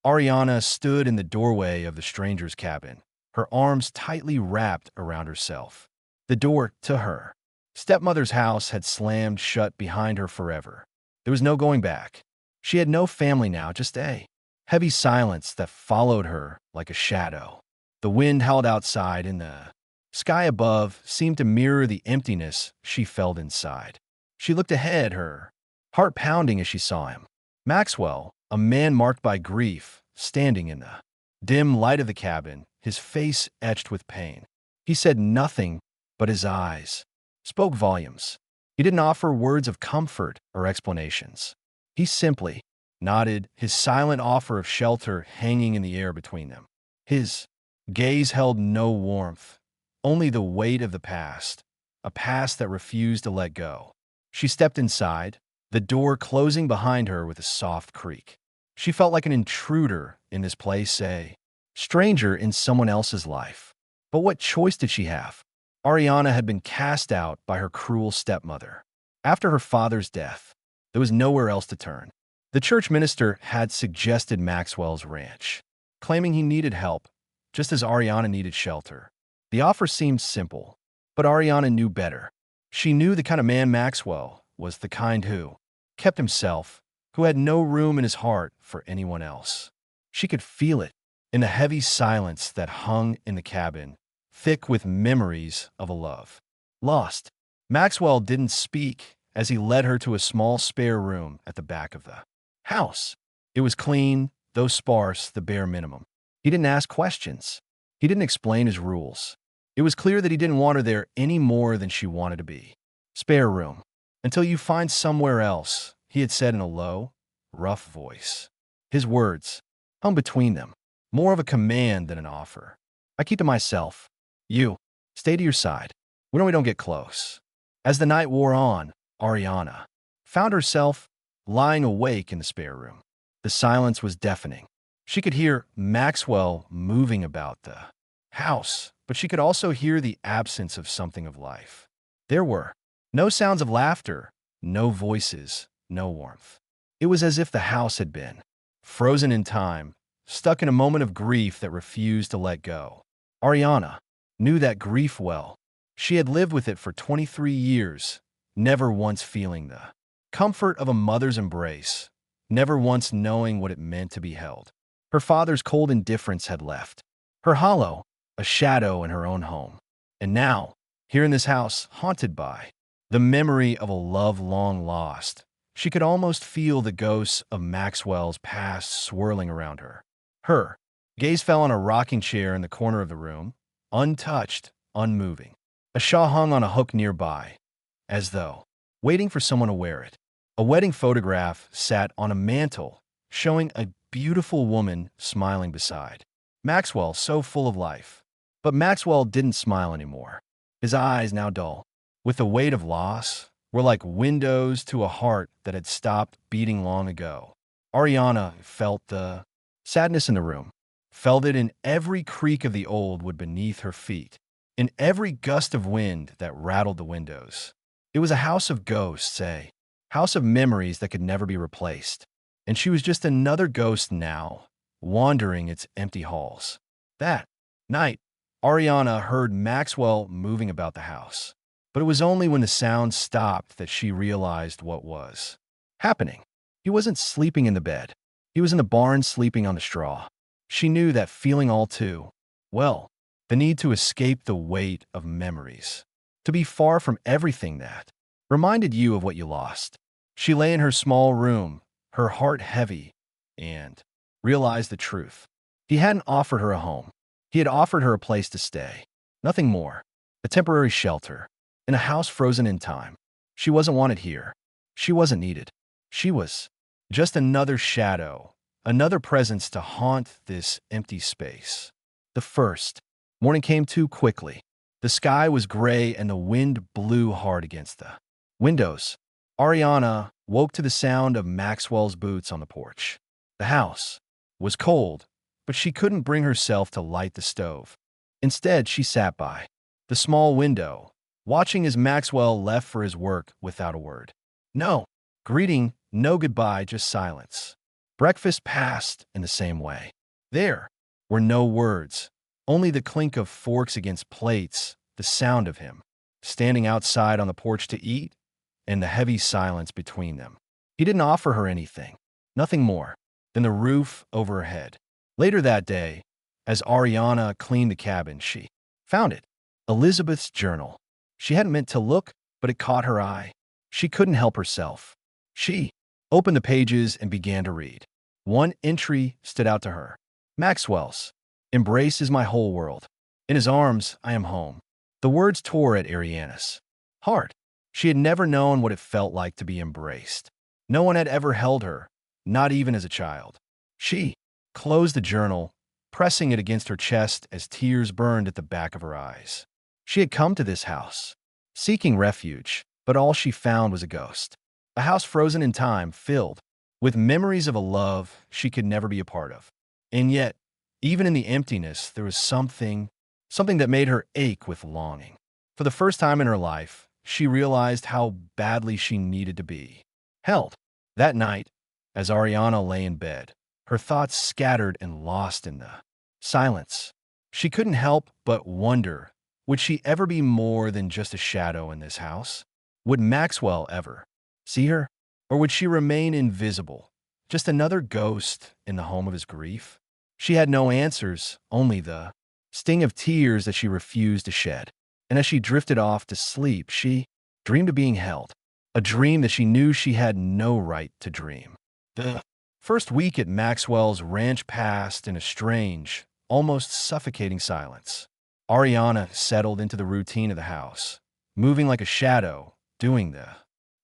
Ariana stood in the doorway of the stranger's cabin, her arms tightly wrapped around herself. The door to her stepmother's house had slammed shut behind her forever. There was no going back. She had no family now, just a heavy silence that followed her like a shadow. The wind howled outside, and the sky above seemed to mirror the emptiness she felt inside. She looked ahead, her heart pounding as she saw him. Maxwell, a man marked by grief, standing in the dim light of the cabin, his face etched with pain. He said nothing, but his eyes spoke volumes. He didn't offer words of comfort or explanations. He simply nodded, his silent offer of shelter hanging in the air between them. His gaze held no warmth, only the weight of the past, a past that refused to let go. She stepped inside, the door closing behind her with a soft creak. She felt like an intruder in this place, a stranger in someone else's life. But what choice did she have? Ariana had been cast out by her cruel stepmother. After her father's death, there was nowhere else to turn. The church minister had suggested Maxwell's ranch, claiming he needed help, just as Ariana needed shelter. The offer seemed simple, but Ariana knew better. She knew the kind of man Maxwell was, the kind who kept himself, who had no room in his heart for anyone else. She could feel it in the heavy silence that hung in the cabin, thick with memories of a love lost. Maxwell didn't speak as he led her to a small spare room at the back of the house. It was clean, though sparse, the bare minimum. He didn't ask questions. He didn't explain his rules. It was clear that he didn't want her there any more than she wanted to be. Spare room. Until you find somewhere else, he had said in a low, rough voice. His words hung between them, more of a command than an offer. I keep to myself. You, stay to your side. We don't get close. As the night wore on, Ariana found herself lying awake in the spare room. The silence was deafening. She could hear Maxwell moving about the house, but she could also hear the absence of something of life. There were no sounds of laughter, no voices, no warmth. It was as if the house had been frozen in time, stuck in a moment of grief that refused to let go. Ariana knew that grief well. She had lived with it for 23 years, never once feeling the comfort of a mother's embrace, never once knowing what it meant to be held. Her father's cold indifference had left her hollow, a shadow in her own home. And now, here in this house, haunted by the memory of a love long lost, she could almost feel the ghosts of Maxwell's past swirling around her. Her gaze fell on a rocking chair in the corner of the room, untouched, unmoving. A shawl hung on a hook nearby, as though waiting for someone to wear it. A wedding photograph sat on a mantel, showing a beautiful woman smiling beside. Maxwell, so full of life. But Maxwell didn't smile anymore. His eyes, now dull with the weight of loss, were like windows to a heart that had stopped beating long ago. Ariana felt the sadness in the room, felt it in every creak of the old wood beneath her feet, in every gust of wind that rattled the windows. It was a house of ghosts, a house of memories that could never be replaced. And she was just another ghost now, wandering its empty halls. That night, Ariana heard Maxwell moving about the house. But it was only when the sound stopped that she realized what was happening. He wasn't sleeping in the bed. He was in the barn sleeping on the straw. She knew that feeling all too well, the need to escape the weight of memories, to be far from everything that reminded you of what you lost. She lay in her small room, her heart heavy, and realized the truth. He hadn't offered her a home. He had offered her a place to stay. Nothing more. A temporary shelter. In a house frozen in time. She wasn't wanted here. She wasn't needed. She was just another shadow, another presence to haunt this empty space. The first morning came too quickly. The sky was gray and the wind blew hard against the windows. Ariana woke to the sound of Maxwell's boots on the porch. The house was cold, but she couldn't bring herself to light the stove. Instead, she sat by the small window, watching as Maxwell left for his work without a word. No greeting, no goodbye, just silence. Breakfast passed in the same way. There were no words, only the clink of forks against plates, the sound of him standing outside on the porch to eat, and the heavy silence between them. He didn't offer her anything, nothing more than the roof over her head. Later that day, as Ariana cleaned the cabin, she found it. Elizabeth's journal. She hadn't meant to look, but it caught her eye. She couldn't help herself. She opened the pages and began to read. One entry stood out to her. Maxwell's. Embrace is my whole world. In his arms, I am home. The words tore at Ariana's heart. She had never known what it felt like to be embraced. No one had ever held her, not even as a child. She closed the journal, pressing it against her chest as tears burned at the back of her eyes. She had come to this house, seeking refuge, but all she found was a ghost. A house frozen in time, filled with memories of a love she could never be a part of. And yet, even in the emptiness, there was something that made her ache with longing. For the first time in her life, she realized how badly she needed to be held. That night, as Ariana lay in bed, her thoughts scattered and lost in the silence, she couldn't help but wonder, would she ever be more than just a shadow in this house? Would Maxwell ever see her? Or would she remain invisible, just another ghost in the home of his grief? She had no answers, only the sting of tears that she refused to shed. And as she drifted off to sleep, she dreamed of being held, a dream that she knew she had no right to dream. The first week at Maxwell's ranch passed in a strange, almost suffocating silence. Ariana settled into the routine of the house, moving like a shadow, doing the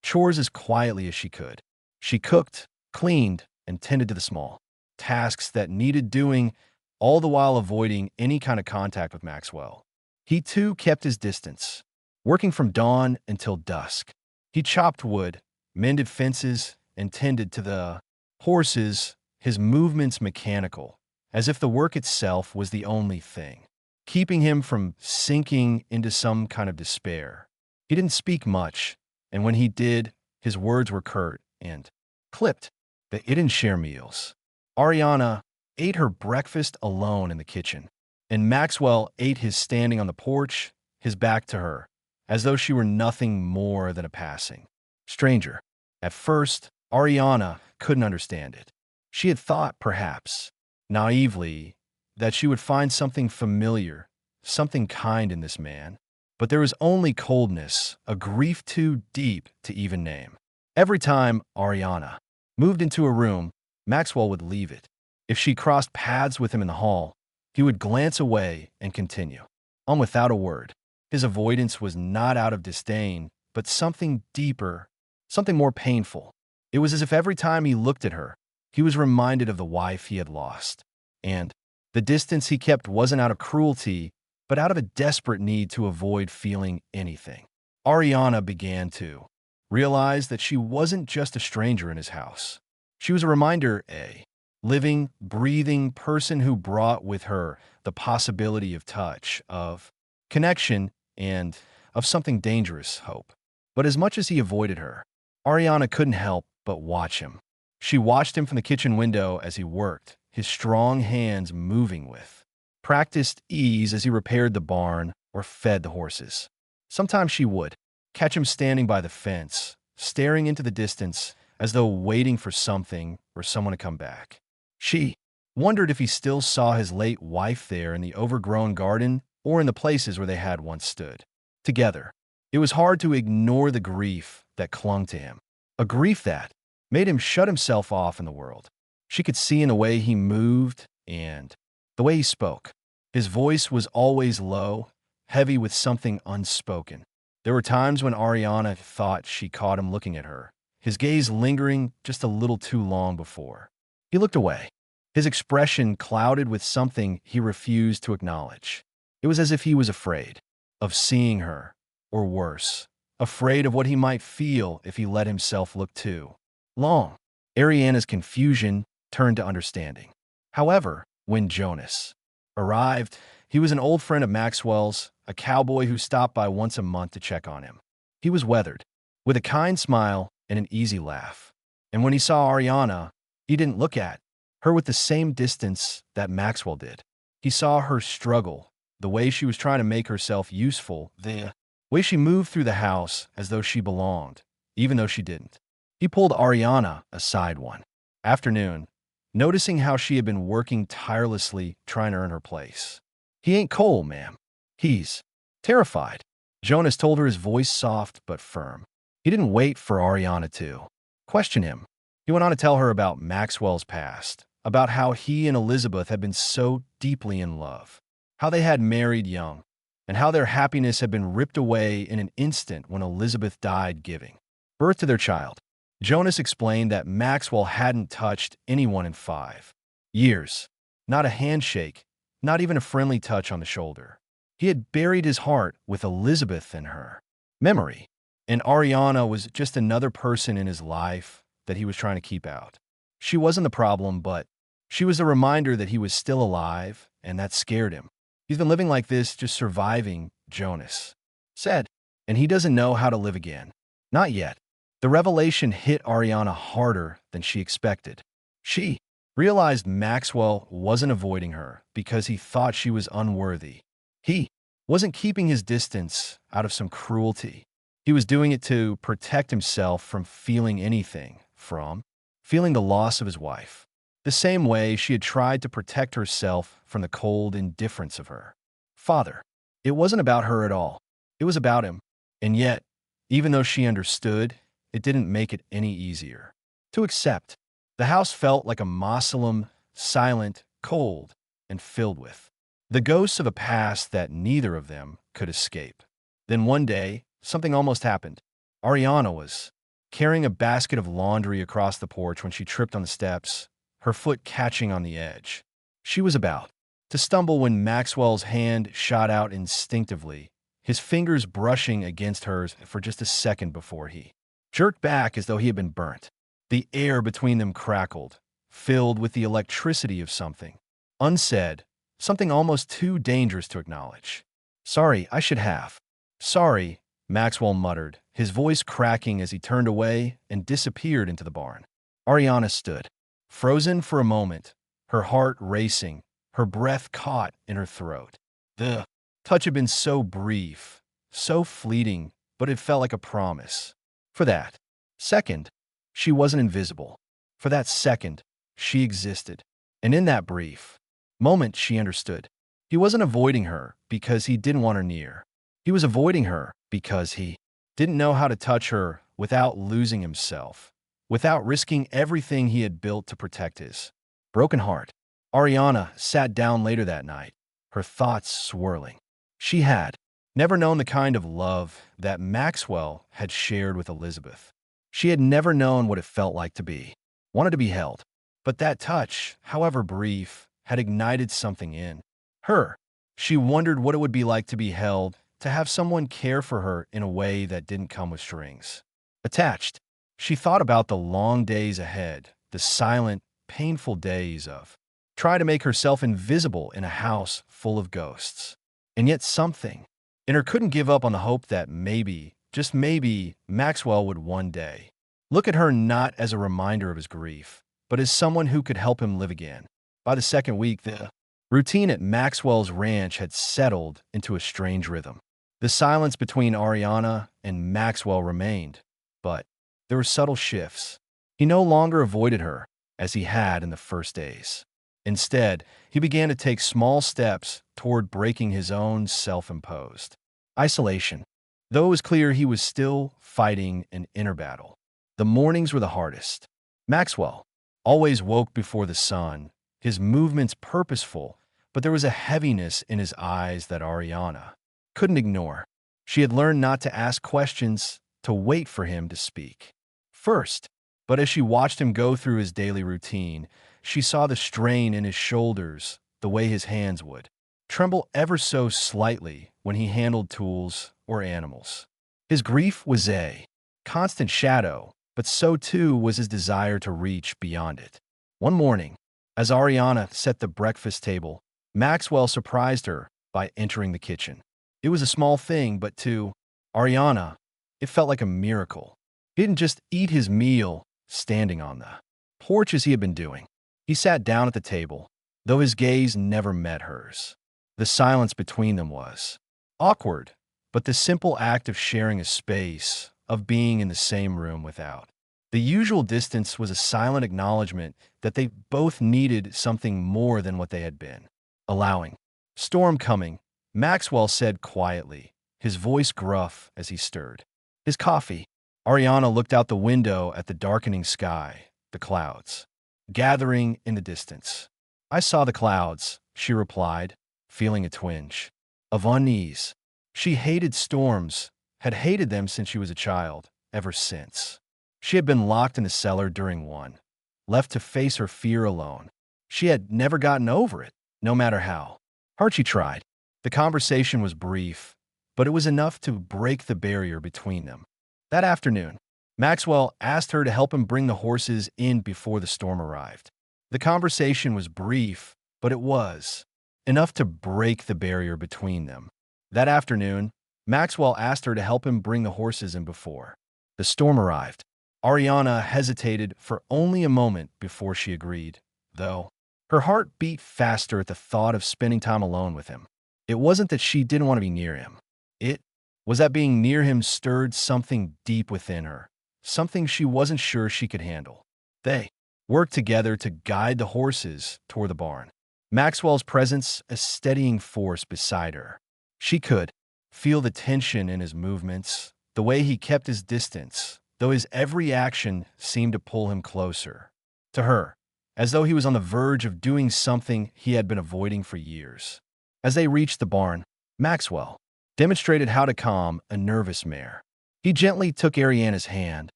chores as quietly as she could. She cooked, cleaned, and tended to the small tasks that needed doing, all the while avoiding any kind of contact with Maxwell. He too kept his distance, working from dawn until dusk. He chopped wood, mended fences, and tended to the horses, his movements mechanical, as if the work itself was the only thing, keeping him from sinking into some kind of despair. He didn't speak much, and when he did, his words were curt and clipped. They didn't share meals. Ariana ate her breakfast alone in the kitchen, and Maxwell ate his standing on the porch, his back to her, as though she were nothing more than a passing stranger. At first, Ariana couldn't understand it. She had thought, perhaps, naively, that she would find something familiar, something kind in this man. But there was only coldness, a grief too deep to even name. Every time Ariana moved into a room, Maxwell would leave it. If she crossed paths with him in the hall, he would glance away and continue on without a word. His avoidance was not out of disdain, but something deeper, something more painful. It was as if every time he looked at her, he was reminded of the wife he had lost. And the distance he kept wasn't out of cruelty, but out of a desperate need to avoid feeling anything. Ariana began to realize that she wasn't just a stranger in his house. She was a reminder, a living, breathing person who brought with her the possibility of touch, of connection, and of something dangerous, hope. But as much as he avoided her, Ariana couldn't help but watch him. She watched him from the kitchen window as he worked, his strong hands moving with practiced ease as he repaired the barn or fed the horses. Sometimes she would catch him standing by the fence, staring into the distance as though waiting for something or someone to come back. She wondered if he still saw his late wife there in the overgrown garden or in the places where they had once stood together. It was hard to ignore the grief that clung to him, a grief that made him shut himself off in the world. She could see in the way he moved and the way he spoke. His voice was always low, heavy with something unspoken. There were times when Ariana thought she caught him looking at her, his gaze lingering just a little too long before he looked away, his expression clouded with something he refused to acknowledge. It was as if he was afraid of seeing her, or worse, afraid of what he might feel if he let himself look too long. Ariana's confusion turned to understanding. However, when Jonas arrived, he was an old friend of Maxwell's, a cowboy who stopped by once a month to check on him. He was weathered, with a kind smile and an easy laugh. And when he saw Ariana, He didn't look at her with the same distance that Maxwell did. He saw her struggle, the way she was trying to make herself useful, the way she moved through the house as though she belonged, even though she didn't. He pulled Ariana aside one afternoon, noticing how she had been working tirelessly trying to earn her place. "He ain't Cole, ma'am. He's terrified," Jonas told her, his voice soft but firm. He didn't wait for Ariana to question him. He went on to tell her about Maxwell's past, about how he and Elizabeth had been so deeply in love, how they had married young, and how their happiness had been ripped away in an instant when Elizabeth died giving birth to their child. Jonas explained that Maxwell hadn't touched anyone in 5 years. Not a handshake, not even a friendly touch on the shoulder. He had buried his heart with Elizabeth in her memory, and Ariana was just another person in his life that he was trying to keep out. She wasn't the problem, but she was a reminder that he was still alive, and that scared him. "He's been living like this, just surviving," Jonas said, "and he doesn't know how to live again. Not yet." The revelation hit Ariana harder than she expected. She realized Maxwell wasn't avoiding her because he thought she was unworthy. He wasn't keeping his distance out of some cruelty. He was doing it to protect himself from feeling anything, from feeling the loss of his wife, the same way she had tried to protect herself from the cold indifference of her father. It wasn't about her at all. It was about him. And yet, even though she understood, it didn't make it any easier to accept. The house felt like a mausoleum, silent, cold, and filled with the ghosts of a past that neither of them could escape. Then one day, something almost happened. Ariana was carrying a basket of laundry across the porch when she tripped on the steps, her foot catching on the edge. She was about to stumble when Maxwell's hand shot out instinctively, his fingers brushing against hers for just a second before he jerked back as though he had been burnt. The air between them crackled, filled with the electricity of something unsaid, something almost too dangerous to acknowledge. "Sorry, I should have." "Sorry," Maxwell muttered, his voice cracking as he turned away and disappeared into the barn. Ariana stood, frozen for a moment, her heart racing, her breath caught in her throat. The touch had been so brief, so fleeting, but it felt like a promise. For that second, she wasn't invisible. For that second, she existed. And in that brief moment, she understood. He wasn't avoiding her because he didn't want her near. He was avoiding her because he didn't know how to touch her without losing himself, without risking everything he had built to protect his broken heart. Ariana sat down later that night, her thoughts swirling. She had never known the kind of love that Maxwell had shared with Elizabeth. She had never known what it felt like to wanted to be held. But that touch, however brief, had ignited something in her. She wondered what it would be like to be held, to have someone care for her in a way that didn't come with strings attached. She thought about the long days ahead, the silent, painful days of trying to make herself invisible in a house full of ghosts. And yet something in her couldn't give up on the hope that maybe, just maybe, Maxwell would one day look at her not as a reminder of his grief, but as someone who could help him live again. By the second week, the routine at Maxwell's ranch had settled into a strange rhythm. The silence between Ariana and Maxwell remained, but there were subtle shifts. He no longer avoided her as he had in the first days. Instead, he began to take small steps toward breaking his own self-imposed isolation. Though it was clear he was still fighting an inner battle. The mornings were the hardest. Maxwell always woke before the sun, his movements purposeful, but there was a heaviness in his eyes that Ariana couldn't ignore. She had learned not to ask questions, to wait for him to speak first. But as she watched him go through his daily routine, she saw the strain in his shoulders, the way his hands would tremble ever so slightly when he handled tools or animals. His grief was a constant shadow, but so too was his desire to reach beyond it. One morning, as Ariana set the breakfast table, Maxwell surprised her by entering the kitchen. It was a small thing, but to Ariana, it felt like a miracle. He didn't just eat his meal standing on the porch as he had been doing. He sat down at the table, though his gaze never met hers. The silence between them was awkward, but the simple act of sharing a space, of being in the same room without the usual distance, was a silent acknowledgement that they both needed something more than what they had been allowing. "Storm coming," Maxwell said quietly, his voice gruff as he stirred his coffee. Ariana looked out the window at the darkening sky, the clouds gathering in the distance. "I saw the clouds," she replied, feeling a twinge of unease. She hated storms, had hated them since she was a child, ever since she had been locked in the cellar during one, left to face her fear alone. She had never gotten over it, no matter how hard she tried. The conversation was brief, but it was enough to break the barrier between them. That afternoon, Maxwell asked her to help him bring the horses in before the storm arrived. The conversation was brief, but it was enough to break the barrier between them. That afternoon, Maxwell asked her to help him bring the horses in before the storm arrived. Ariana hesitated for only a moment before she agreed, though her heart beat faster at the thought of spending time alone with him. It wasn't that she didn't want to be near him. It was that being near him stirred something deep within her, something she wasn't sure she could handle. They worked together to guide the horses toward the barn, Maxwell's presence a steadying force beside her. She could feel the tension in his movements, the way he kept his distance, though his every action seemed to pull him closer to her, as though he was on the verge of doing something he had been avoiding for years. As they reached the barn, Maxwell demonstrated how to calm a nervous mare. He gently took Ariana's hand,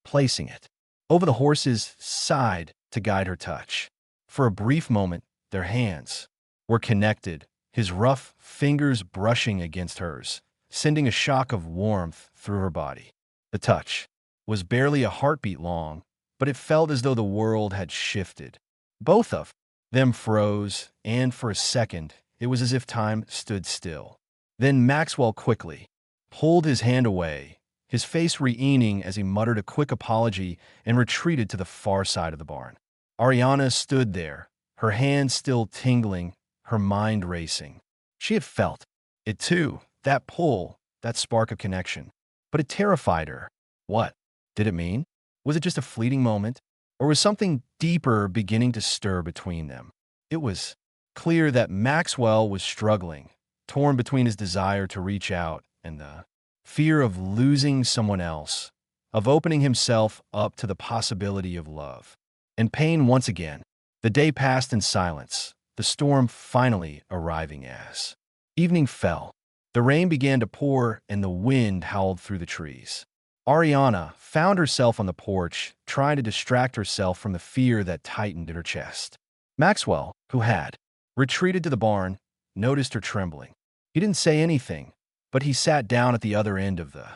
placing it over the horse's side to guide her touch. For a brief moment, their hands were connected, his rough fingers brushing against hers, sending a shock of warmth through her body. The touch was barely a heartbeat long, but it felt as though the world had shifted. Both of them froze, and for a second, it was as if time stood still. Then Maxwell quickly pulled his hand away, his face re-eaning as he muttered a quick apology and retreated to the far side of the barn. Ariana stood there, her hands still tingling, her mind racing. She had felt it too, that pull, that spark of connection. But it terrified her. What did it mean? Was it just a fleeting moment? Or was something deeper beginning to stir between them? It was clear that Maxwell was struggling, torn between his desire to reach out and the fear of losing someone else, of opening himself up to the possibility of love and pain once again. The day passed in silence, the storm finally arriving as evening fell. The rain began to pour and the wind howled through the trees. Ariana found herself on the porch, trying to distract herself from the fear that tightened in her chest. Maxwell, who had retreated to the barn, noticed her trembling. He didn't say anything, but he sat down at the other end of the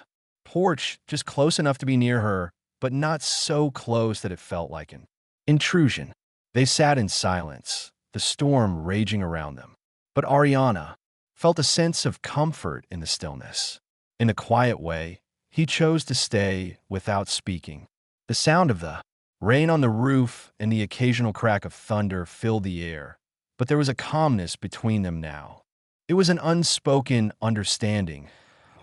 porch, just close enough to be near her, but not so close that it felt like an intrusion. They sat in silence, the storm raging around them. But Ariana felt a sense of comfort in the stillness. In a quiet way, he chose to stay without speaking. The sound of the rain on the roof and the occasional crack of thunder filled the air, but there was a calmness between them now. It was an unspoken understanding,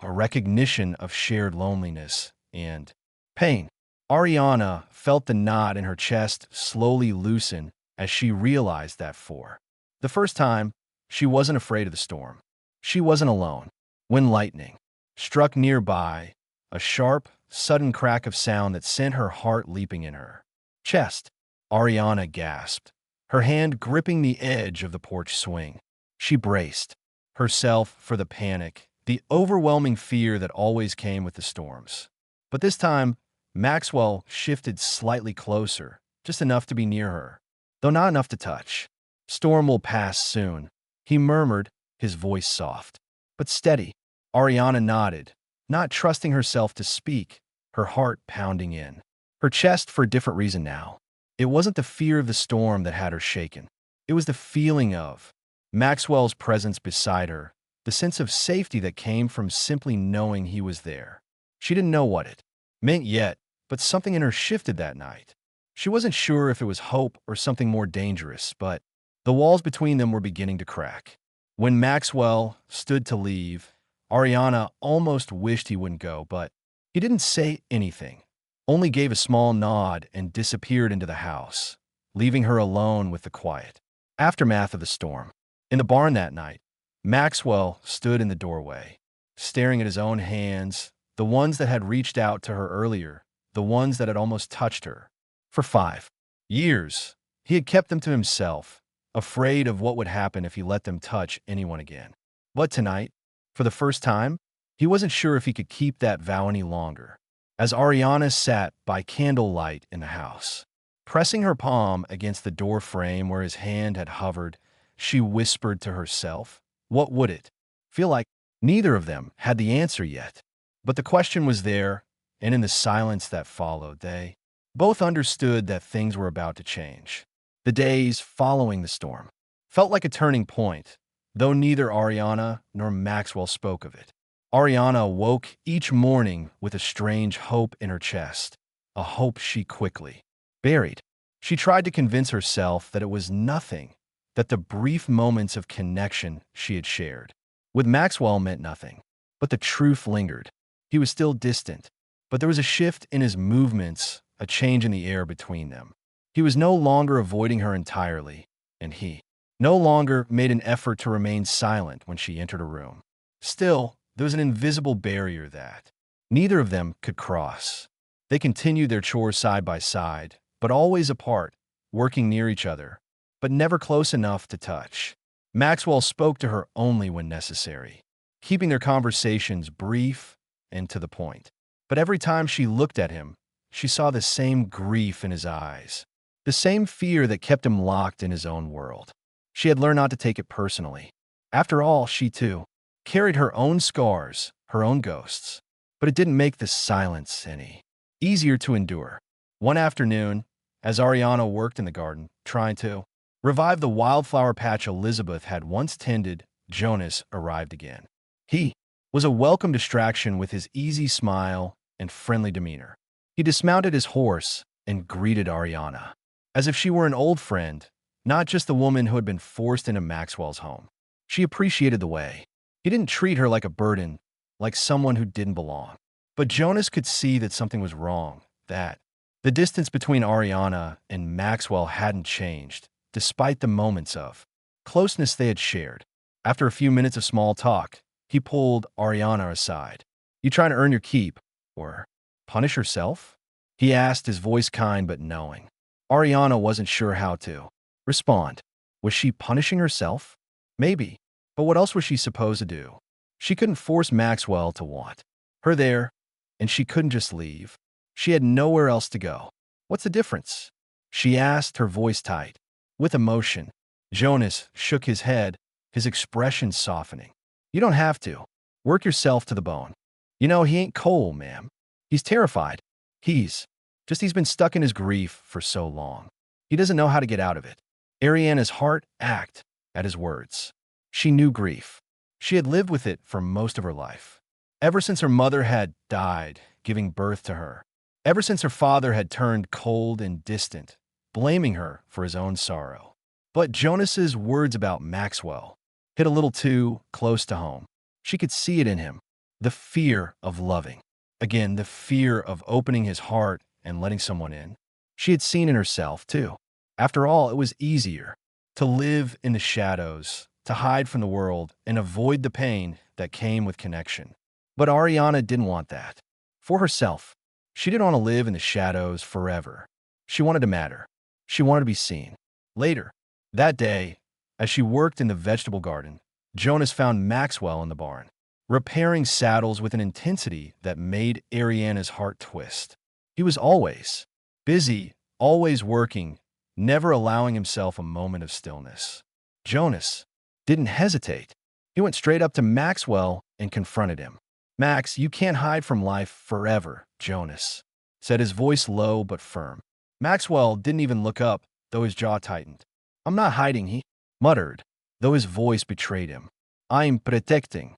a recognition of shared loneliness and pain. Ariana felt the knot in her chest slowly loosen as she realized that for the first time, she wasn't afraid of the storm. She wasn't alone. When lightning struck nearby, a sharp, sudden crack of sound that sent her heart leaping in her chest, Ariana gasped, her hand gripping the edge of the porch swing. She braced herself for the panic, the overwhelming fear that always came with the storms. But this time, Maxwell shifted slightly closer, just enough to be near her, though not enough to touch. "Storm will pass soon," he murmured, his voice soft but steady. Ariana nodded, not trusting herself to speak, her heart pounding in her chest for a different reason now. It wasn't the fear of the storm that had her shaken. It was the feeling of Maxwell's presence beside her, the sense of safety that came from simply knowing he was there. She didn't know what it meant yet, but something in her shifted that night. She wasn't sure if it was hope or something more dangerous, but the walls between them were beginning to crack. When Maxwell stood to leave, Ariana almost wished he wouldn't go, but he didn't say anything, only gave a small nod and disappeared into the house, leaving her alone with the quiet aftermath of the storm. In the barn that night, Maxwell stood in the doorway, staring at his own hands, the ones that had reached out to her earlier, the ones that had almost touched her. For 5 years, he had kept them to himself, afraid of what would happen if he let them touch anyone again. But tonight, for the first time, he wasn't sure if he could keep that vow any longer. As Ariana sat by candlelight in the house, pressing her palm against the door frame where his hand had hovered, she whispered to herself, what would it feel like? Neither of them had the answer yet, but the question was there, and in the silence that followed, they both understood that things were about to change. The days following the storm felt like a turning point, though neither Ariana nor Maxwell spoke of it. Ariana awoke each morning with a strange hope in her chest, a hope she quickly buried. She tried to convince herself that it was nothing, that the brief moments of connection she had shared with Maxwell meant nothing. But the truth lingered. He was still distant, but there was a shift in his movements, a change in the air between them. He was no longer avoiding her entirely, and he no longer made an effort to remain silent when she entered a room. Still, there was an invisible barrier that neither of them could cross. They continued their chores side by side, but always apart, working near each other, but never close enough to touch. Maxwell spoke to her only when necessary, keeping their conversations brief and to the point. But every time she looked at him, she saw the same grief in his eyes, the same fear that kept him locked in his own world. She had learned not to take it personally. After all, she too carried her own scars, her own ghosts. But it didn't make the silence any easier to endure. One afternoon, as Ariana worked in the garden, trying to revive the wildflower patch Elizabeth had once tended, Jonas arrived again. He was a welcome distraction with his easy smile and friendly demeanor. He dismounted his horse and greeted Ariana, as if she were an old friend, not just the woman who had been forced into Maxwell's home. She appreciated the way he didn't treat her like a burden, like someone who didn't belong. But Jonas could see that something was wrong, that the distance between Ariana and Maxwell hadn't changed, despite the moments of closeness they had shared. After a few minutes of small talk, he pulled Ariana aside. You trying to earn your keep, or punish yourself? He asked, his voice kind but knowing. Ariana wasn't sure how to respond. Was she punishing herself? Maybe. But what else was she supposed to do? She couldn't force Maxwell to want her there, and she couldn't just leave. She had nowhere else to go. What's the difference? She asked, her voice tight, with emotion. Jonas shook his head, his expression softening. You don't have to. Work yourself to the bone. You know, he ain't Cole, ma'am. He's terrified. He's been stuck in his grief for so long. He doesn't know how to get out of it. Ariana's heart ached at his words. She knew grief. She had lived with it for most of her life. Ever since her mother had died, giving birth to her. Ever since her father had turned cold and distant, blaming her for his own sorrow. But Jonas's words about Maxwell hit a little too close to home. She could see it in him. The fear of loving. Again, the fear of opening his heart and letting someone in. She had seen in herself, too. After all, it was easier to live in the shadows, to hide from the world and avoid the pain that came with connection. But Ariana didn't want that. For herself, she didn't want to live in the shadows forever. She wanted to matter. She wanted to be seen. Later, that day, as she worked in the vegetable garden, Jonas found Maxwell in the barn, repairing saddles with an intensity that made Ariana's heart twist. He was always busy, always working, never allowing himself a moment of stillness. Jonas didn't hesitate. He went straight up to Maxwell and confronted him. Max, you can't hide from life forever, Jonas said, his voice low but firm. Maxwell didn't even look up, though his jaw tightened. I'm not hiding, he muttered, though his voice betrayed him. I'm protecting.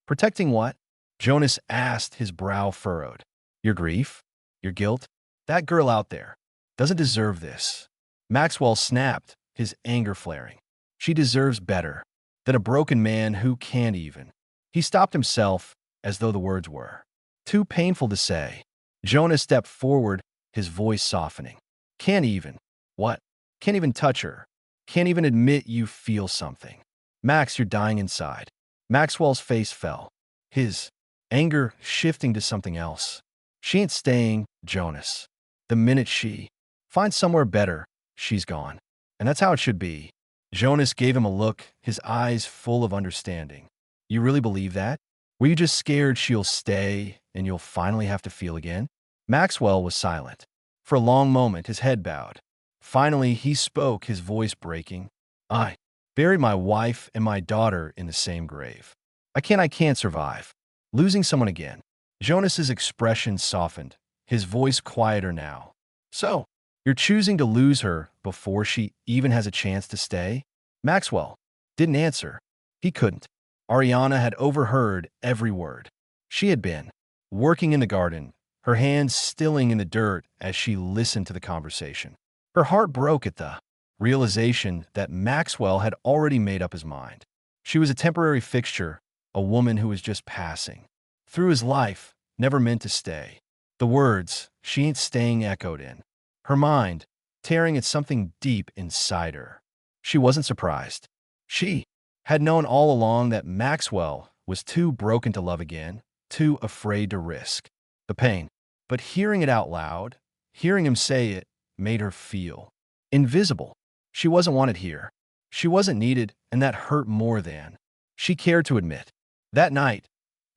Protecting what? Jonas asked, his brow furrowed. Your grief? Your guilt? That girl out there. doesn't deserve this. Maxwell snapped, his anger flaring. She deserves better than a broken man who can't even. He stopped himself as though the words were too painful to say. Jonas stepped forward, his voice softening. Can't even. What? Can't even touch her. Can't even admit you feel something. Max, you're dying inside. Maxwell's face fell, his anger shifting to something else. She ain't staying, Jonas. The minute she finds somewhere better, she's gone. And that's how it should be. Jonas gave him a look, his eyes full of understanding. You really believe that? Were you just scared she'll stay and you'll finally have to feel again? Maxwell was silent. For a long moment, his head bowed. Finally, he spoke, his voice breaking. I buried my wife and my daughter in the same grave. I can't survive. Losing someone again. Jonas's expression softened, his voice quieter now. So, you're choosing to lose her before she even has a chance to stay? Maxwell didn't answer. He couldn't. Ariana had overheard every word. She had been working in the garden, her hands stilling in the dirt as she listened to the conversation. Her heart broke at the realization that Maxwell had already made up his mind. She was a temporary fixture, a woman who was just passing through his life, never meant to stay. The words, she ain't staying, echoed in her mind, tearing at something deep inside her. She wasn't surprised. She had known all along that Maxwell was too broken to love again, too afraid to risk the pain. But hearing it out loud, hearing him say it, made her feel invisible. She wasn't wanted here. She wasn't needed, and that hurt more than she cared to admit. That night,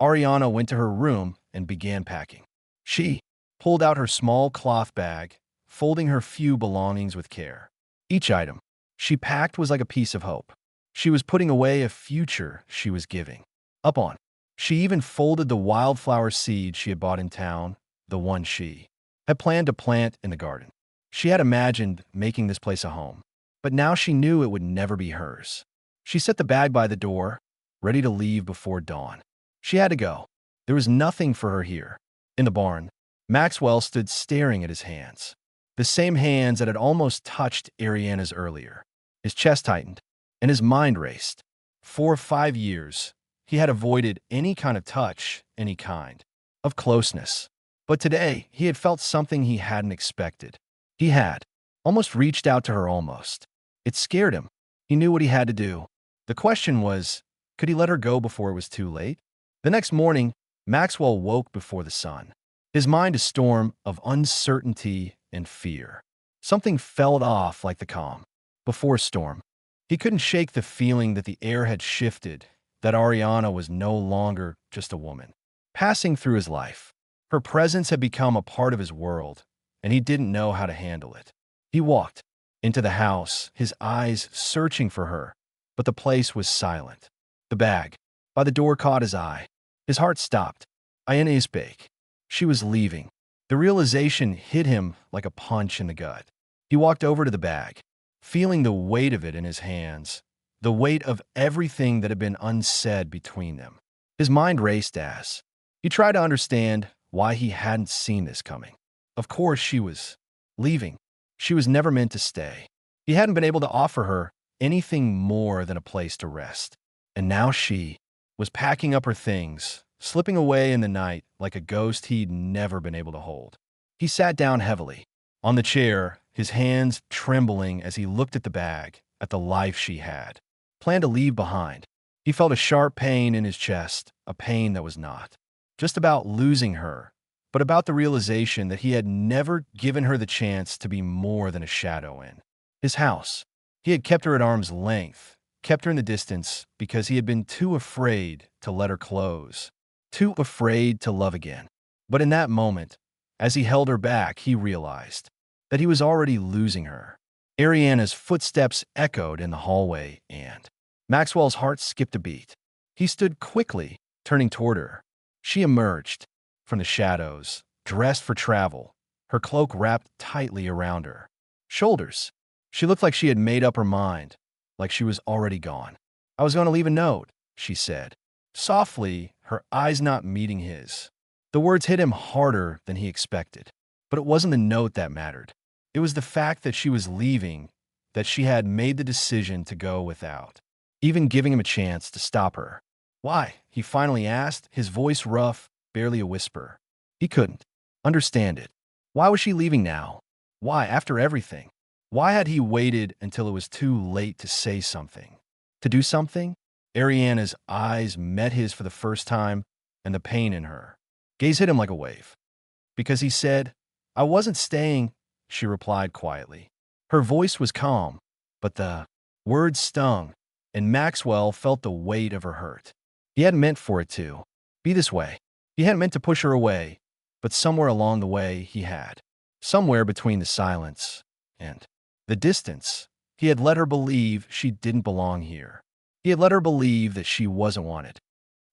Ariana went to her room and began packing. She pulled out her small cloth bag, folding her few belongings with care. Each item she packed was like a piece of hope. She was putting away a future she was giving up on. She even folded the wildflower seed she had bought in town, the one she had planned to plant in the garden. She had imagined making this place a home, but now she knew it would never be hers. She set the bag by the door, ready to leave before dawn. She had to go. There was nothing for her here. In the barn, Maxwell stood staring at his hands. The same hands that had almost touched Ariana's earlier. His chest tightened, and his mind raced. For 5 years, he had avoided any kind of touch, any kind of closeness. But today, he had felt something he hadn't expected. He had almost reached out to her almost. It scared him. He knew what he had to do. The question was, could he let her go before it was too late? The next morning, Maxwell woke before the sun. His mind a storm of uncertainty and fear. Something fell off like the calm before a storm. He couldn't shake the feeling that the air had shifted, that Ariana was no longer just a woman passing through his life. Her presence had become a part of his world, and he didn't know how to handle it. He walked into the house, his eyes searching for her, but the place was silent. The bag by the door caught his eye. His heart stopped. Ayana spake. She was leaving. The realization hit him like a punch in the gut. He walked over to the bag, feeling the weight of it in his hands, the weight of everything that had been unsaid between them. His mind raced as he tried to understand why he hadn't seen this coming. Of course, she was leaving. She was never meant to stay. He hadn't been able to offer her anything more than a place to rest. And now she was packing up her things, slipping away in the night like a ghost he'd never been able to hold. He sat down heavily on the chair, his hands trembling as he looked at the bag, at the life she had planned to leave behind. He felt a sharp pain in his chest, a pain that was not just about losing her, but about the realization that he had never given her the chance to be more than a shadow in his house. He had kept her at arm's length, kept her in the distance because he had been too afraid to let her close, too afraid to love again. But in that moment, as he held her back, he realized that he was already losing her. Ariana's footsteps echoed in the hallway, and Maxwell's heart skipped a beat. He stood quickly, turning toward her. She emerged from the shadows, dressed for travel, her cloak wrapped tightly around her shoulders. She looked like she had made up her mind, like she was already gone. I was going to leave a note, she said, softly, her eyes not meeting his. The words hit him harder than he expected. But it wasn't the note that mattered. It was the fact that she was leaving, that she had made the decision to go without even giving him a chance to stop her. Why? He finally asked, his voice rough, barely a whisper. He couldn't understand it. Why was she leaving now? Why, after everything? Why had he waited until it was too late to say something? To do something? Ariana's eyes met his for the first time, and the pain in her gaze hit him like a wave. Because he said, I wasn't staying, she replied quietly. Her voice was calm, but the words stung, and Maxwell felt the weight of her hurt. He hadn't meant for it to be this way. He hadn't meant to push her away, but somewhere along the way he had. Somewhere between the silence and the distance, he had let her believe she didn't belong here. He had let her believe that she wasn't wanted.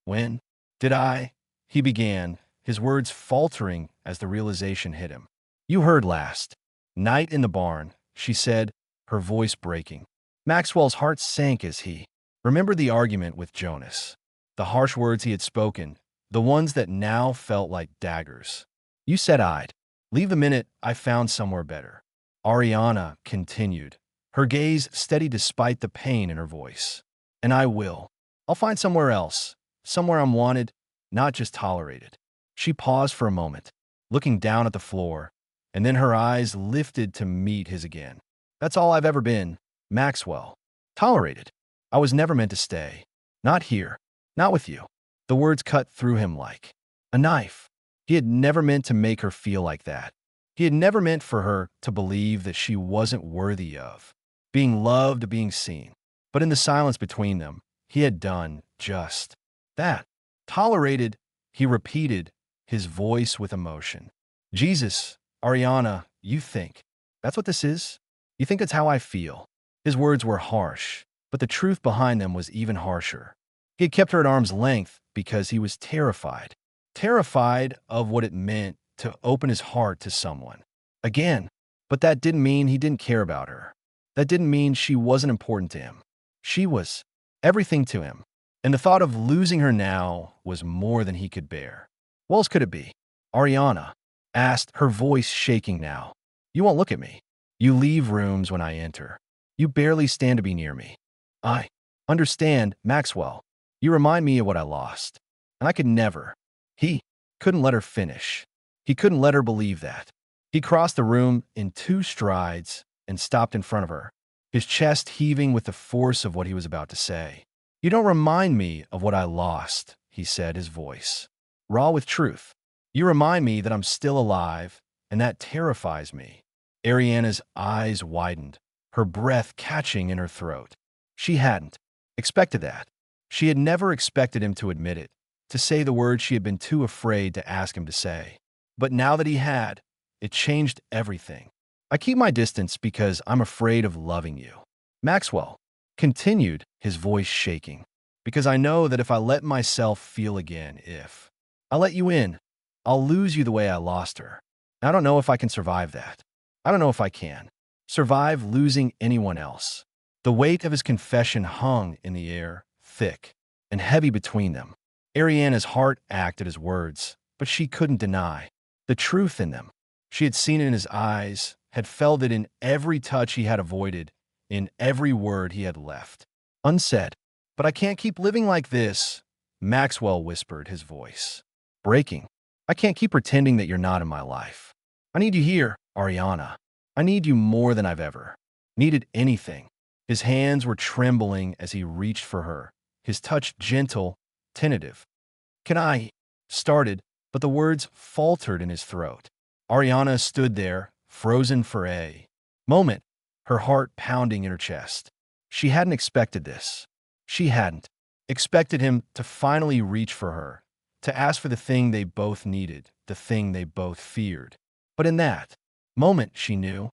When did I? He began, his words faltering as the realization hit him. You heard last night in the barn, she said, her voice breaking. Maxwell's heart sank as he remembered the argument with Jonas, the harsh words he had spoken, the ones that now felt like daggers. You said I'd leave the minute I found somewhere better. Ariana continued, her gaze steady despite the pain in her voice. And I will. I'll find somewhere else, somewhere I'm wanted, not just tolerated. She paused for a moment, looking down at the floor, and then her eyes lifted to meet his again. That's all I've ever been, Maxwell. Tolerated. I was never meant to stay. Not here. Not with you. The words cut through him like a knife. He had never meant to make her feel like that. He had never meant for her to believe that she wasn't worthy of being loved, being seen. But in the silence between them, he had done just that. Tolerated, he repeated, his voice with emotion. Jesus, Ariana, you think that's what this is? You think it's how I feel? His words were harsh, but the truth behind them was even harsher. He had kept her at arm's length because he was terrified. Terrified of what it meant to open his heart to someone. Again, but that didn't mean he didn't care about her. That didn't mean she wasn't important to him. She was everything to him. And the thought of losing her now was more than he could bear. What else could it be? Ariana asked, her voice shaking now. You won't look at me. You leave rooms when I enter. You barely stand to be near me. I understand, Maxwell. You remind me of what I lost. And I could never. He couldn't let her finish. He couldn't let her believe that. He crossed the room in 2 strides and stopped in front of her, his chest heaving with the force of what he was about to say. You don't remind me of what I lost, he said, his voice raw with truth. You remind me that I'm still alive, and that terrifies me. Ariana's eyes widened, her breath catching in her throat. She hadn't expected that. She had never expected him to admit it, to say the words she had been too afraid to ask him to say. But now that he had, it changed everything. I keep my distance because I'm afraid of loving you. Maxwell continued, his voice shaking, because I know that if I let myself feel again, if I let you in, I'll lose you the way I lost her. I don't know if I can survive that. I don't know if I can survive losing anyone else. The weight of his confession hung in the air, thick and heavy between them. Ariana's heart ached at his words, but she couldn't deny the truth in them. She had seen it in his eyes, had felt it in every touch he had avoided, in every word he had left unsaid. But I can't keep living like this, Maxwell whispered, his voice breaking. I can't keep pretending that you're not in my life. I need you here, Ariana. I need you more than I've ever needed anything. His hands were trembling as he reached for her, his touch gentle, tentative. Can I? Started, but the words faltered in his throat. Ariana stood there, frozen for a moment, her heart pounding in her chest. She hadn't expected this. She hadn't expected him to finally reach for her, to ask for the thing they both needed, the thing they both feared. But in that moment, she knew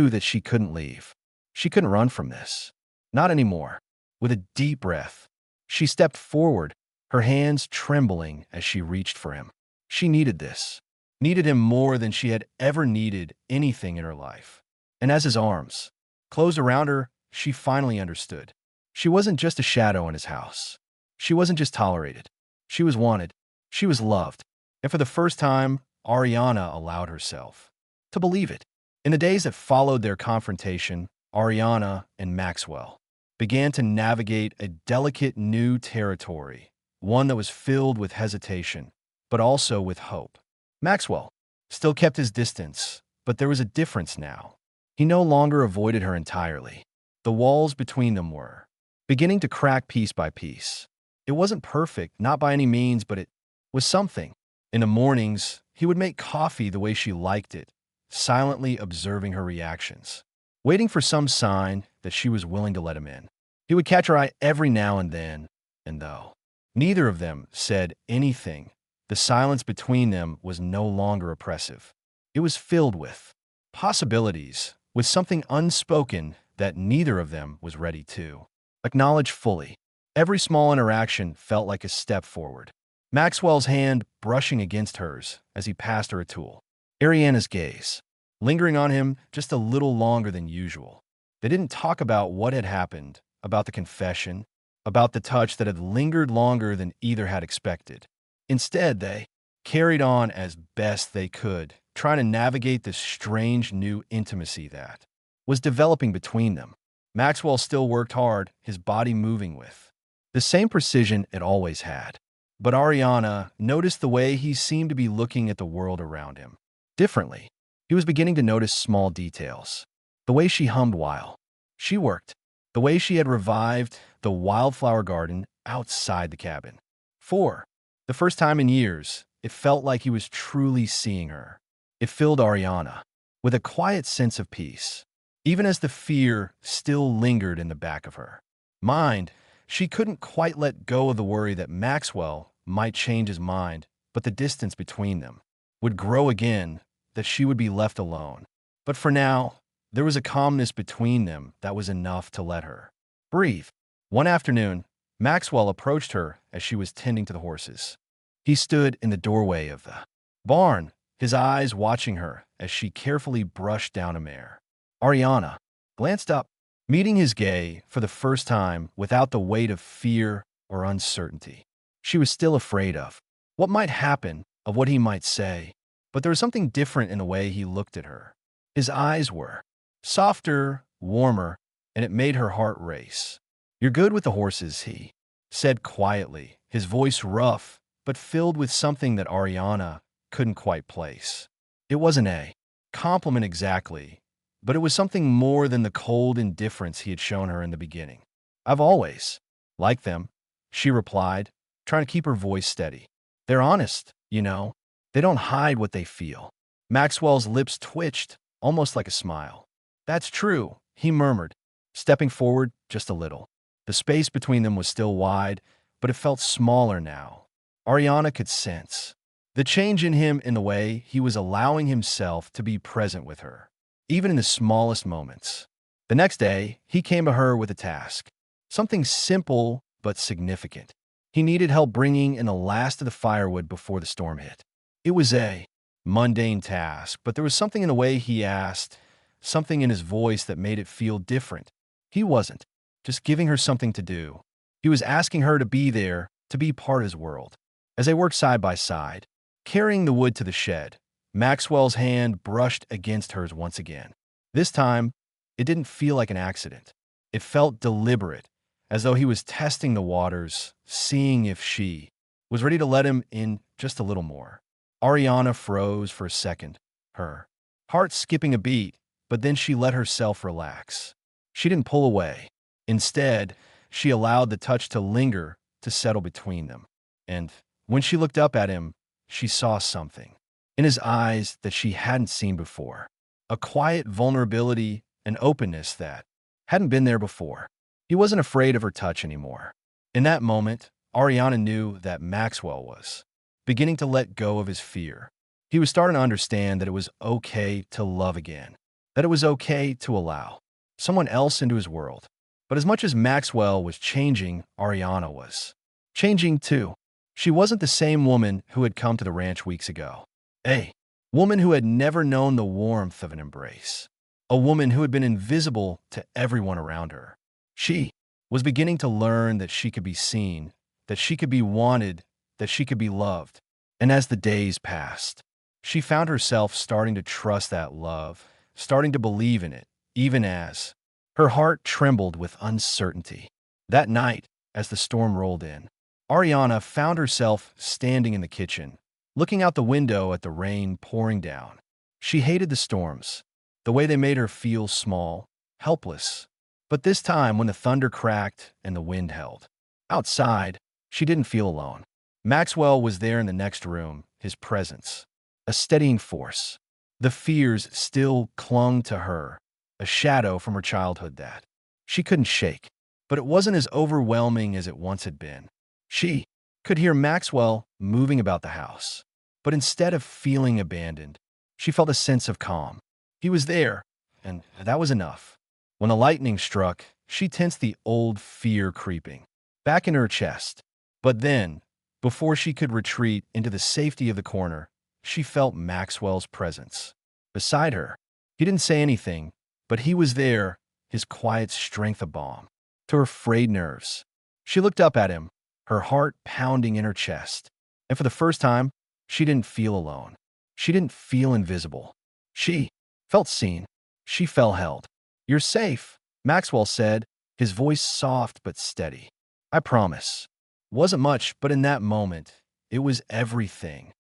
that she couldn't leave. She couldn't run from this. Not anymore. With a deep breath, she stepped forward, her hands trembling as she reached for him. She needed this. Needed him more than she had ever needed anything in her life. And as his arms closed around her, she finally understood. She wasn't just a shadow in his house. She wasn't just tolerated. She was wanted. She was loved. And for the first time, Ariana allowed herself to believe it. In the days that followed their confrontation, Ariana and Maxwell began to navigate a delicate new territory, one that was filled with hesitation, but also with hope. Maxwell still kept his distance, but there was a difference now. He no longer avoided her entirely. The walls between them were beginning to crack piece by piece. It wasn't perfect, not by any means, but it was something. In the mornings, he would make coffee the way she liked it, silently observing her reactions, waiting for some sign that she was willing to let him in. He would catch her eye every now and then, and though neither of them said anything, the silence between them was no longer oppressive. It was filled with possibilities, with something unspoken that neither of them was ready to acknowledge fully. Every small interaction felt like a step forward. Maxwell's hand brushing against hers as he passed her a tool. Ariana's gaze lingering on him just a little longer than usual. They didn't talk about what had happened, about the confession, about the touch that had lingered longer than either had expected. Instead, they carried on as best they could, trying to navigate this strange new intimacy that was developing between them. Maxwell still worked hard, his body moving with the same precision it always had. But Ariana noticed the way he seemed to be looking at the world around him differently. He was beginning to notice small details. The way she hummed while she worked. The way she had revived the wildflower garden outside the cabin. For the first time in years, it felt like he was truly seeing her. It filled Ariana with a quiet sense of peace, even as the fear still lingered in the back of her mind. She couldn't quite let go of the worry that Maxwell might change his mind, but the distance between them would grow again, that she would be left alone. But for now, there was a calmness between them that was enough to let her breathe. One afternoon, Maxwell approached her as she was tending to the horses. He stood in the doorway of the barn, his eyes watching her as she carefully brushed down a mare. Ariana glanced up, meeting his gaze for the first time without the weight of fear or uncertainty. She was still afraid of what might happen, of what he might say, but there was something different in the way he looked at her. His eyes were softer, warmer, and it made her heart race. "You're good with the horses," he said quietly, his voice rough, but filled with something that Ariana couldn't quite place. It wasn't a compliment exactly, but it was something more than the cold indifference he had shown her in the beginning. "I've always liked them," she replied, trying to keep her voice steady. "They're honest, you know. They don't hide what they feel." Maxwell's lips twitched, almost like a smile. "That's true," he murmured, stepping forward just a little. The space between them was still wide, but it felt smaller now. Ariana could sense the change in him in the way he was allowing himself to be present with her, even in the smallest moments. The next day, he came to her with a task, something simple but significant. He needed help bringing in the last of the firewood before the storm hit. It was a mundane task, but there was something in the way he asked, something in his voice that made it feel different. He wasn't just giving her something to do. He was asking her to be there, to be part of his world. As they worked side by side, carrying the wood to the shed, Maxwell's hand brushed against hers once again. This time, it didn't feel like an accident. It felt deliberate, as though he was testing the waters, seeing if she was ready to let him in just a little more. Ariana froze for a second, her heart skipping a beat, but then she let herself relax. She didn't pull away. Instead, she allowed the touch to linger, to settle between them. And when she looked up at him, she saw something in his eyes that she hadn't seen before. A quiet vulnerability and openness that hadn't been there before. He wasn't afraid of her touch anymore. In that moment, Ariana knew that Maxwell was beginning to let go of his fear. He was starting to understand that it was okay to love again, that it was okay to allow someone else into his world. But as much as Maxwell was changing, Ariana was changing too. She wasn't the same woman who had come to the ranch weeks ago. A woman who had never known the warmth of an embrace. A woman who had been invisible to everyone around her. She was beginning to learn that she could be seen, that she could be wanted, that she could be loved. And as the days passed, she found herself starting to trust that love, starting to believe in it, even as her heart trembled with uncertainty. That night, as the storm rolled in, Ariana found herself standing in the kitchen, looking out the window at the rain pouring down. She hated the storms, the way they made her feel small, helpless. But this time, when the thunder cracked and the wind held, outside, she didn't feel alone. Maxwell was there in the next room, his presence, a steadying force. The fears still clung to her, a shadow from her childhood that she couldn't shake. But it wasn't as overwhelming as it once had been. She could hear Maxwell moving about the house, but instead of feeling abandoned, she felt a sense of calm. He was there, and that was enough. When the lightning struck, she tensed, the old fear creeping back in her chest. But then, before she could retreat into the safety of the corner, she felt Maxwell's presence. Beside her, he didn't say anything, but he was there, his quiet strength a balm to her frayed nerves. She looked up at him, her heart pounding in her chest. And for the first time, she didn't feel alone. She didn't feel invisible. She felt seen. She felt held. "You're safe," Maxwell said, his voice soft but steady. "I promise." Wasn't much, but in that moment, it was everything.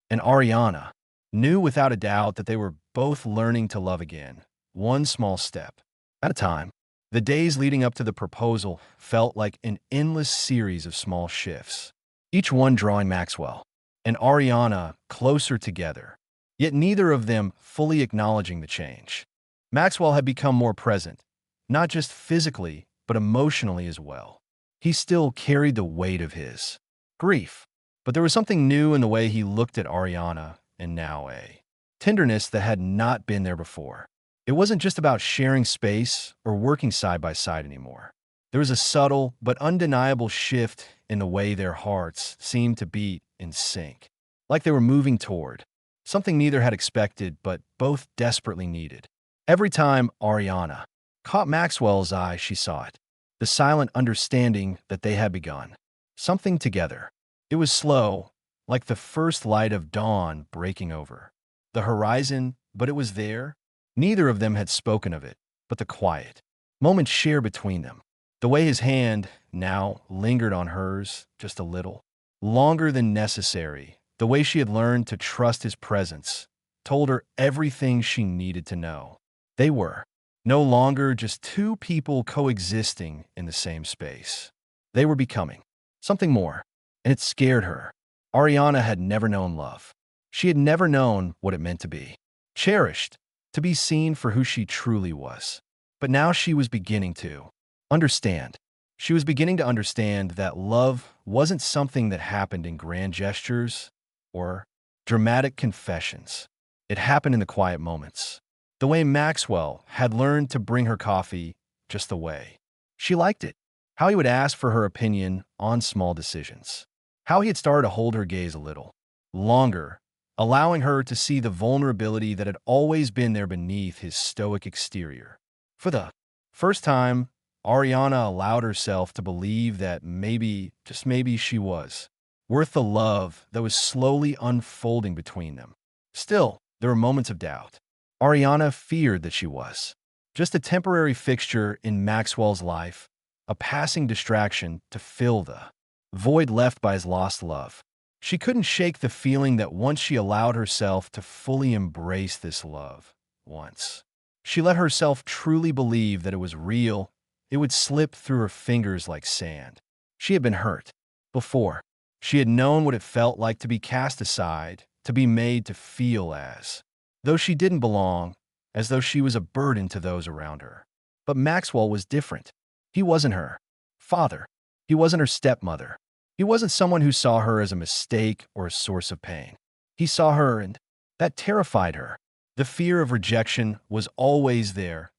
And Ariana knew without a doubt that they were both learning to love again, one small step at a time. The days leading up to the proposal felt like an endless series of small shifts, each one drawing Maxwell and Ariana closer together, yet neither of them fully acknowledging the change. Maxwell had become more present, not just physically, but emotionally as well. He still carried the weight of his grief, but there was something new in the way he looked at Ariana, and now a tenderness that had not been there before. It wasn't just about sharing space or working side by side anymore. There was a subtle but undeniable shift in the way their hearts seemed to beat in sync, like they were moving toward something neither had expected but both desperately needed. Every time Ariana caught Maxwell's eye, she saw it, the silent understanding that they had begun something together. It was slow, like the first light of dawn breaking over the horizon, but it was there. Neither of them had spoken of it, but the quiet moments shared between them, the way his hand now lingered on hers just a little, longer than necessary, the way she had learned to trust his presence, told her everything she needed to know. They were no longer just two people coexisting in the same space. They were becoming something more, and it scared her. Ariana had never known love. She had never known what it meant to be cherished, to be seen for who she truly was. But now she was beginning to understand. She was beginning to understand that love wasn't something that happened in grand gestures or dramatic confessions. It happened in the quiet moments. The way Maxwell had learned to bring her coffee just the way she liked it. How he would ask for her opinion on small decisions. How he had started to hold her gaze a little longer, allowing her to see the vulnerability that had always been there beneath his stoic exterior. For the first time, Ariana allowed herself to believe that maybe, just maybe, she was worth the love that was slowly unfolding between them. Still, there were moments of doubt. Ariana feared that she was just a temporary fixture in Maxwell's life, a passing distraction to fill the void left by his lost love. She couldn't shake the feeling that once she allowed herself to fully embrace this love, once she let herself truly believe that it was real, it would slip through her fingers like sand. She had been hurt before. She had known what it felt like to be cast aside, to be made to feel as though she didn't belong, as though she was a burden to those around her. But Maxwell was different. He wasn't her father. He wasn't her stepmother. He wasn't someone who saw her as a mistake or a source of pain. He saw her, and that terrified her. The fear of rejection was always there,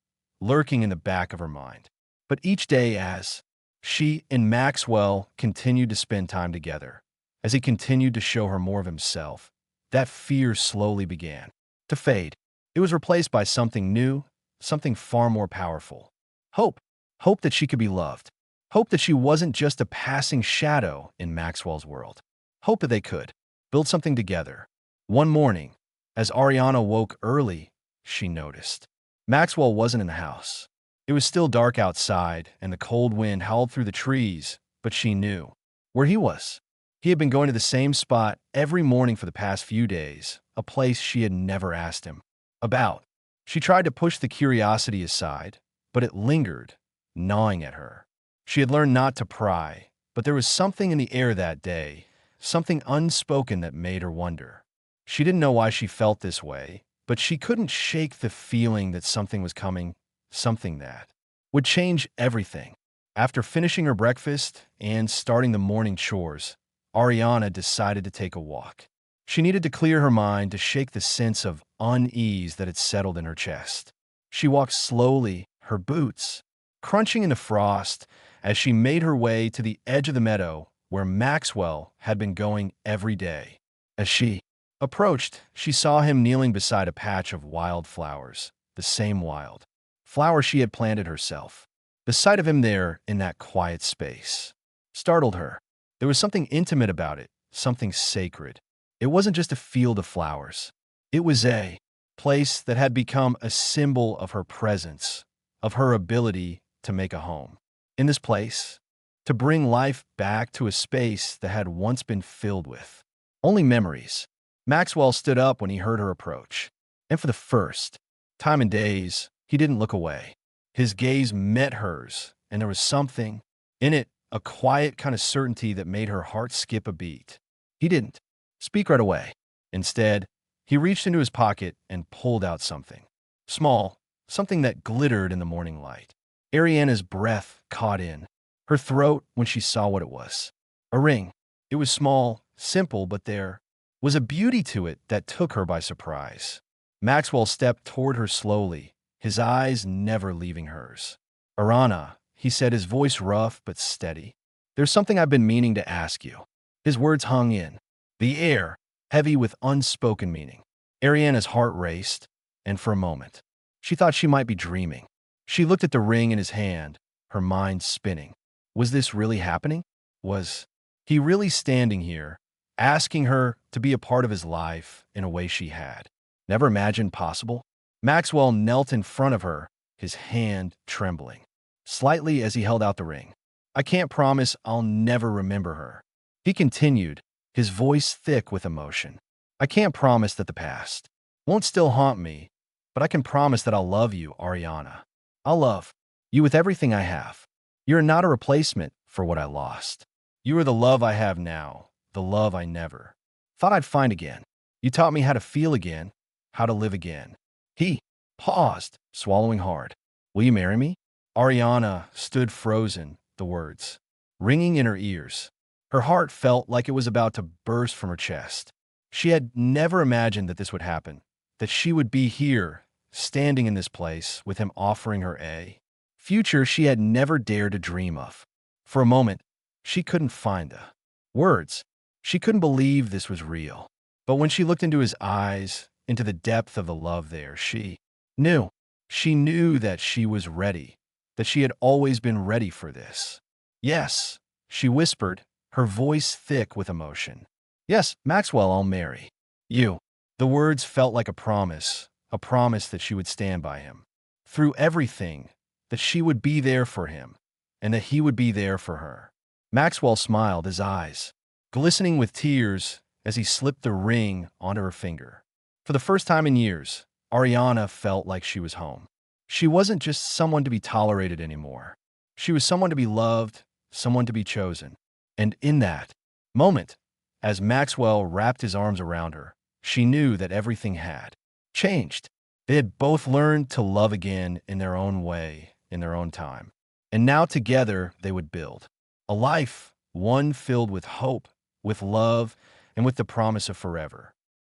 lurking in the back of her mind. But each day as she and Maxwell continued to spend time together, as he continued to show her more of himself, that fear slowly began to fade. It was replaced by something new, something far more powerful. Hope. Hope that she could be loved. Hope that she wasn't just a passing shadow in Maxwell's world. Hope that they could build something together. One morning, as Ariana woke early, she noticed Maxwell wasn't in the house. It was still dark outside, and the cold wind howled through the trees, but she knew where he was. He had been going to the same spot every morning for the past few days, a place she had never asked him about. She tried to push the curiosity aside, but it lingered, gnawing at her. She had learned not to pry, but there was something in the air that day, something unspoken that made her wonder. She didn't know why she felt this way, but she couldn't shake the feeling that something was coming, something that would change everything. After finishing her breakfast and starting the morning chores, Ariana decided to take a walk. She needed to clear her mind to shake the sense of unease that had settled in her chest. She walked slowly, her boots crunching into frost, as she made her way to the edge of the meadow where Maxwell had been going every day. As she approached, she saw him kneeling beside a patch of wild flowers, the same wild flower she had planted herself. The sight of him there in that quiet space startled her. There was something intimate about it, something sacred. It wasn't just a field of flowers. It was a place that had become a symbol of her presence, of her ability to make a home. In this place, to bring life back to a space that had once been filled with only memories. Maxwell stood up when he heard her approach, and for the first time in days, he didn't look away. His gaze met hers, and there was something in it, a quiet kind of certainty that made her heart skip a beat. He didn't speak right away. Instead, he reached into his pocket and pulled out something small, something that glittered in the morning light. Ariana's breath caught in her throat when she saw what it was. A ring. It was small, simple, but there was a beauty to it that took her by surprise. Maxwell stepped toward her slowly, his eyes never leaving hers. "Arana," he said, his voice rough but steady. "There's something I've been meaning to ask you." His words hung in the air, heavy with unspoken meaning. Ariana's heart raced, and for a moment, she thought she might be dreaming. She looked at the ring in his hand, her mind spinning. Was this really happening? Was he really standing here, asking her to be a part of his life in a way she had never imagined possible? Maxwell knelt in front of her, his hand trembling slightly as he held out the ring. "I can't promise I'll never remember her," he continued, his voice thick with emotion. "I can't promise that the past won't still haunt me, but I can promise that I'll love you, Ariana. I'll love you with everything I have. You're not a replacement for what I lost. You are the love I have now, the love I never thought I'd find again. You taught me how to feel again, how to live again." He paused, swallowing hard. "Will you marry me?" Ariana stood frozen, the words ringing in her ears. Her heart felt like it was about to burst from her chest. She had never imagined that this would happen, that she would be here, standing in this place, with him offering her a future she had never dared to dream of. For a moment, she couldn't find the words. She couldn't believe this was real. But when she looked into his eyes, into the depth of the love there, she knew. She knew that she was ready, that she had always been ready for this. "Yes," she whispered, her voice thick with emotion. "Yes, Maxwell, I'll marry you." The words felt like a promise that she would stand by him through everything, that she would be there for him, and that he would be there for her. Maxwell smiled, his eyes glistening with tears as he slipped the ring onto her finger. For the first time in years, Ariana felt like she was home. She wasn't just someone to be tolerated anymore. She was someone to be loved, someone to be chosen. And in that moment, as Maxwell wrapped his arms around her, she knew that everything had changed. They had both learned to love again in their own way, in their own time. And now together they would build a life, one filled with hope, with love, and with the promise of forever.